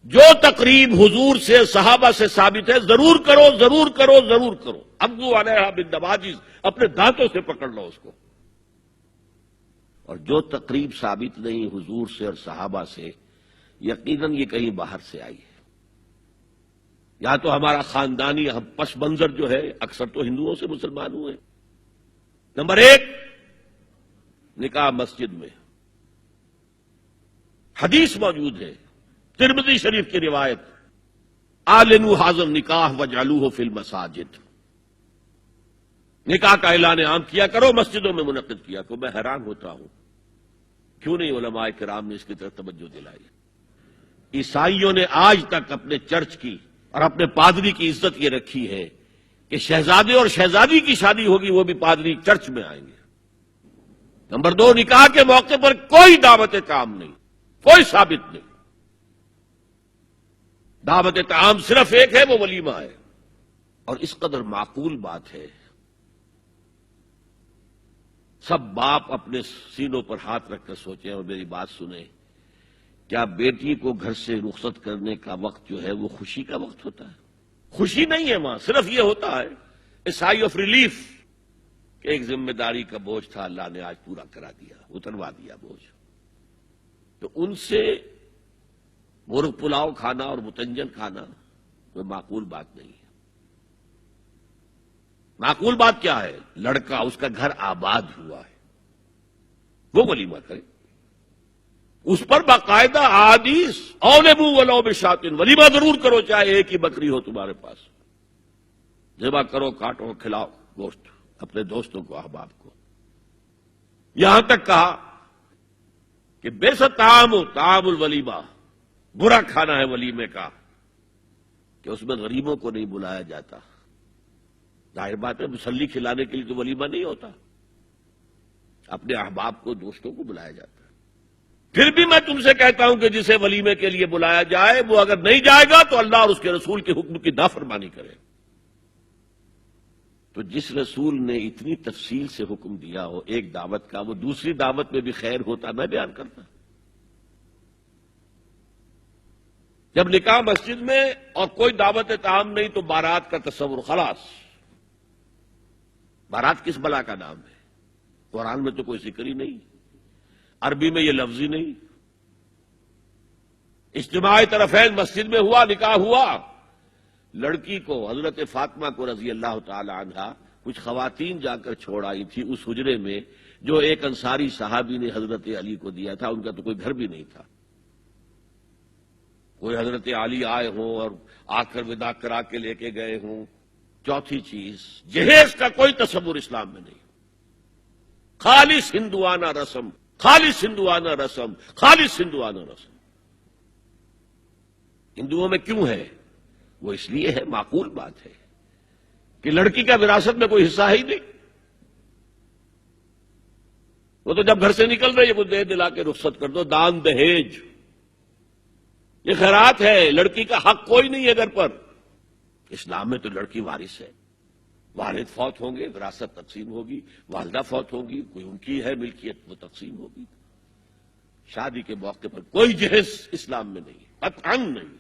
جو تقریب حضور سے صحابہ سے ثابت ہے ضرور کرو ضرور کرو ضرور کرو. ابو علیہا بالنواجذ، اپنے دانتوں سے پکڑ لو اس کو. اور جو تقریب ثابت نہیں حضور سے اور صحابہ سے، یقیناً یہ کہیں باہر سے آئی ہے. یا تو ہمارا خاندانی ہم پس منظر جو ہے اکثر تو ہندوؤں سے مسلمان ہوئے. نمبر 1، نکاح مسجد میں. حدیث موجود ہے، ترمذی شریف کی روایت، اعلنوا ھذا النکاح واجعلوہ فی المساجد. نکاح کا اعلان عام کیا کرو، مسجدوں میں منعقد کیا کرو. میں حیران ہوتا ہوں کیوں نہیں علماء کرام نے اس کی طرف توجہ دلائی. عیسائیوں نے آج تک اپنے چرچ کی اور اپنے پادری کی عزت یہ رکھی ہے کہ شہزادے اور شہزادی کی شادی ہوگی وہ بھی پادری چرچ میں آئیں گے. نمبر 2، نکاح کے موقع پر کوئی دعوت طعام نہیں، کوئی ثابت نہیں. دعوت طعام صرف ایک ہے، وہ ولیمہ ہے. اور اس قدر معقول بات ہے، سب باپ اپنے سینوں پر ہاتھ رکھ کر سوچیں اور میری بات سنیں. کیا بیٹی کو گھر سے رخصت کرنے کا وقت جو ہے وہ خوشی کا وقت ہوتا ہے؟ خوشی نہیں ہے وہاں، صرف یہ ہوتا ہے اے سائی آف ریلیف کہ ایک ذمہ داری کا بوجھ تھا، اللہ نے آج پورا کرا دیا، اتروا دیا بوجھ. تو ان سے مرغ پلاؤ کھانا اور متنجن کھانا کوئی معقول بات نہیں ہے. معقول بات کیا ہے؟ لڑکا اس کا گھر آباد ہوا ہے وہ ولیمہ کرے، اس پر باقاعدہ احادیث اولبوا ولو بشاۃ، ولیمہ ضرور کرو چاہے ایک ہی بکری ہو تمہارے پاس. ذبح کرو، کاٹو، کھلاؤ گوشت اپنے دوستوں کو، احباب کو. یہاں تک کہا کہ بئس الطعام طعام الولیمہ، برا کھانا ہے ولیمے کا کہ اس میں غریبوں کو نہیں بلایا جاتا. ظاہر بات ہے مسلی کھلانے کے لیے تو ولیمہ نہیں ہوتا، اپنے احباب کو، دوستوں کو بلایا جاتا ہے. پھر بھی میں تم سے کہتا ہوں کہ جسے ولیمے کے لیے بلایا جائے وہ اگر نہیں جائے گا تو اللہ اور اس کے رسول کے حکم کی نافرمانی کرے. تو جس رسول نے اتنی تفصیل سے حکم دیا ہو ایک دعوت کا، وہ دوسری دعوت میں بھی خیر ہوتا میں بیان کرتا. جب نکاح مسجد میں اور کوئی دعوت طعام نہیں تو بارات کا تصور خلاص. بارات کس بلا کا نام ہے؟ قرآن میں تو کوئی ذکر ہی نہیں، عربی میں یہ لفظ ہی نہیں. اجتماع طرفین مسجد میں ہوا، نکاح ہوا. لڑکی کو، حضرت فاطمہ کو رضی اللہ تعالی عنہا، کچھ خواتین جا کر چھوڑ آئی تھی اس حجرے میں جو ایک انصاری صحابی نے حضرت علی کو دیا تھا. ان کا تو کوئی گھر بھی نہیں تھا. کوئی حضرت علی آئے ہوں اور آ کر وداع کرا کے لے کے گئے ہوں. چوتھی چیز، جہیز کا کوئی تصور اسلام میں نہیں. خالص ہندوانہ رسم، خالص ہندوانہ رسم، خالص ہندوانہ رسم. ہندوؤں میں کیوں ہے؟ وہ اس لیے ہے، معقول بات ہے کہ لڑکی کا وراثت میں کوئی حصہ ہی نہیں. وہ تو جب گھر سے نکل رہی ہے وہ دے دلا کے رخصت کر دو. دان دہیج یہ خیرات ہے، لڑکی کا حق کوئی نہیں ہے گھر پر. اسلام میں تو لڑکی وارث ہے. والد فوت ہوں گے، وراثت تقسیم ہوگی. والدہ فوت ہوگی، کوئی ان کی ہے ملکیت، وہ تقسیم ہوگی. شادی کے موقع پر کوئی جہیز اسلام میں نہیں، قطعاً نہیں.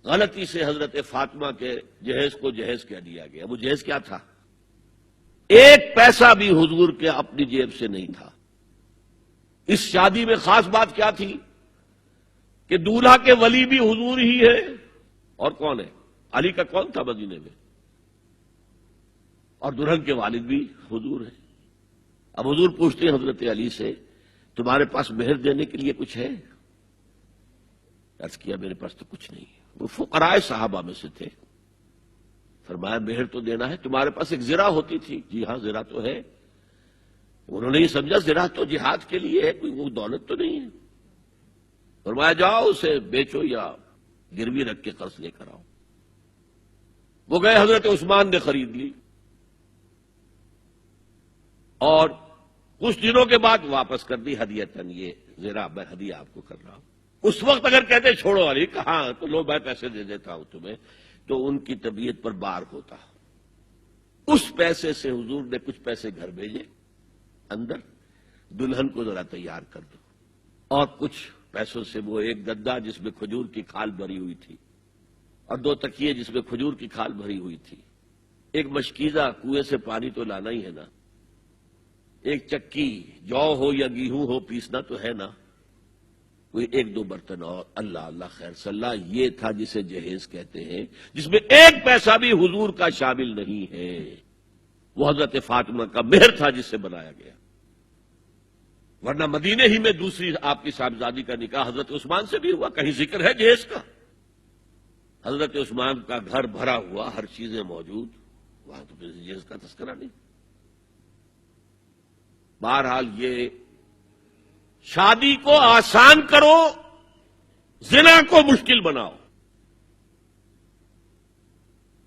غلطی سے حضرت فاطمہ کے جہیز کو جہیز کہہ دیا گیا. وہ جہیز کیا تھا؟ ایک پیسہ بھی حضور کے اپنی جیب سے نہیں تھا. اس شادی میں خاص بات کیا تھی کہ دولہا کے ولی بھی حضور ہی ہے. اور کون ہے؟ علی کا کون تھا مدینے میں؟ اور دلہن کے والد بھی حضور ہیں. اب حضور پوچھتے ہیں حضرت علی سے، تمہارے پاس مہر دینے کے لیے کچھ ہے؟ عرض کیا میرے پاس تو کچھ نہیں ہے. وہ فقراء صحابہ میں سے تھے. فرمایا مہر تو دینا ہے. تمہارے پاس ایک زرہ ہوتی تھی. جی ہاں زرہ تو ہے. انہوں نے یہ سمجھا زرہ تو جہاد کے لیے ہے، کوئی وہ دولت تو نہیں ہے. فرمایا جاؤ اسے بیچو یا گروی رکھ کے قرض لے کر آؤ. وہ گئے، حضرت عثمان نے خرید لی اور کچھ دنوں کے بعد واپس کر دی ہدیتاً. یہ زرہ میں ہدیہ آپ کو کر رہا ہوں. اس وقت اگر کہتے چھوڑو علی، کہاں تو لو میں پیسے دے دیتا ہوں تمہیں، تو ان کی طبیعت پر بار ہوتا. اس پیسے سے حضور نے کچھ پیسے گھر بھیجے اندر، دلہن کو ذرا تیار کر دو، اور کچھ پیسوں سے وہ ایک گدا جس میں کھجور کی کھال بھری ہوئی تھی اور 2 تکیے جس میں کھجور کی کھال بھری ہوئی تھی، ایک مشکیزہ کنویں سے پانی تو لانا ہی ہے نا، ایک چکی جو ہو یا گیہوں ہو پیسنا تو ہے نا، کوئی 1-2 برتن اور اللہ اللہ خیر صلی اللہ، یہ تھا جسے جہیز کہتے ہیں، جس میں ایک پیسہ بھی حضور کا شامل نہیں ہے۔ وہ حضرت فاطمہ کا مہر تھا جس سے بنایا گیا، ورنہ مدینے ہی میں دوسری آپ کی صاحبزادی کا نکاح حضرت عثمان سے بھی ہوا، کہیں ذکر ہے جہیز کا؟ حضرت عثمان کا گھر بھرا ہوا، ہر چیزیں موجود، وہاں تو جہیز کا تذکرہ نہیں۔ بہرحال یہ شادی کو آسان کرو، زنا کو مشکل بناؤ۔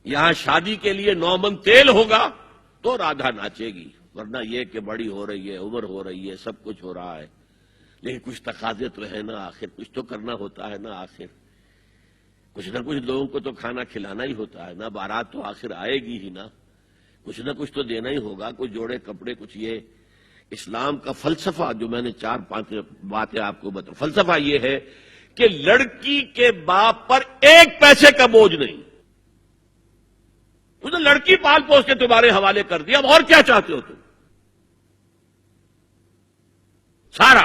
یہاں شادی کے لیے 9 من تیل ہوگا تو رادھا ناچے گی، ورنہ یہ کہ بڑی ہو رہی ہے، عمر ہو رہی ہے، سب کچھ ہو رہا ہے، لیکن کچھ تقاضے تو ہے نا، آخر کچھ تو کرنا ہوتا ہے نا، آخر کچھ نہ کچھ لوگوں کو تو کھانا کھلانا ہی ہوتا ہے نا، بارات تو آخر آئے گی ہی نا، کچھ نہ کچھ تو دینا ہی ہوگا، کچھ جوڑے کپڑے، کچھ یہ۔ اسلام کا فلسفہ جو میں نے 4-5 باتیں آپ کو بتا، فلسفہ یہ ہے کہ لڑکی کے باپ پر 1 پیسے کا بوجھ نہیں، تو لڑکی پال پوس کے تمہارے حوالے کر دیا، اب اور کیا چاہتے ہو تم؟ سارا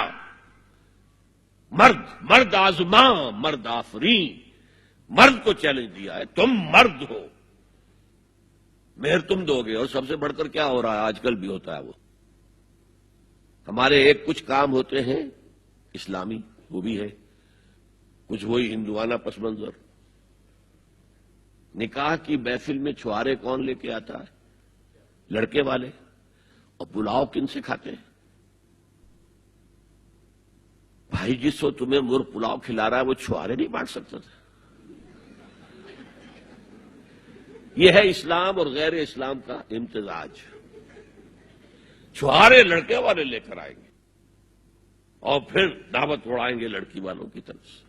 مرد آزماں مرد آفرین، مرد کو چیلنج دیا ہے، تم مرد ہو، مہر تم دو گے۔ اور سب سے بڑھ کر کیا ہو رہا ہے آج کل بھی ہوتا ہے، وہ ہمارے ایک کچھ کام ہوتے ہیں اسلامی، وہ بھی ہے، کچھ وہی ہندوانہ پس منظر۔ نکاح کی محفل میں چھوارے کون لے کے آتا ہے؟ لڑکے والے، اور پلاؤ کن سے کھاتے ہیں؟ بھائی جس وقت تمہیں مرغ پلاؤ کھلا رہا ہے وہ چھوارے نہیں بانٹ سکتا تھا؟ یہ ہے اسلام اور غیر اسلام کا امتزاج۔ چھوارے لڑکے والے لے کر آئیں گے اور پھر دعوت اڑائیں گے لڑکی والوں کی طرف سے۔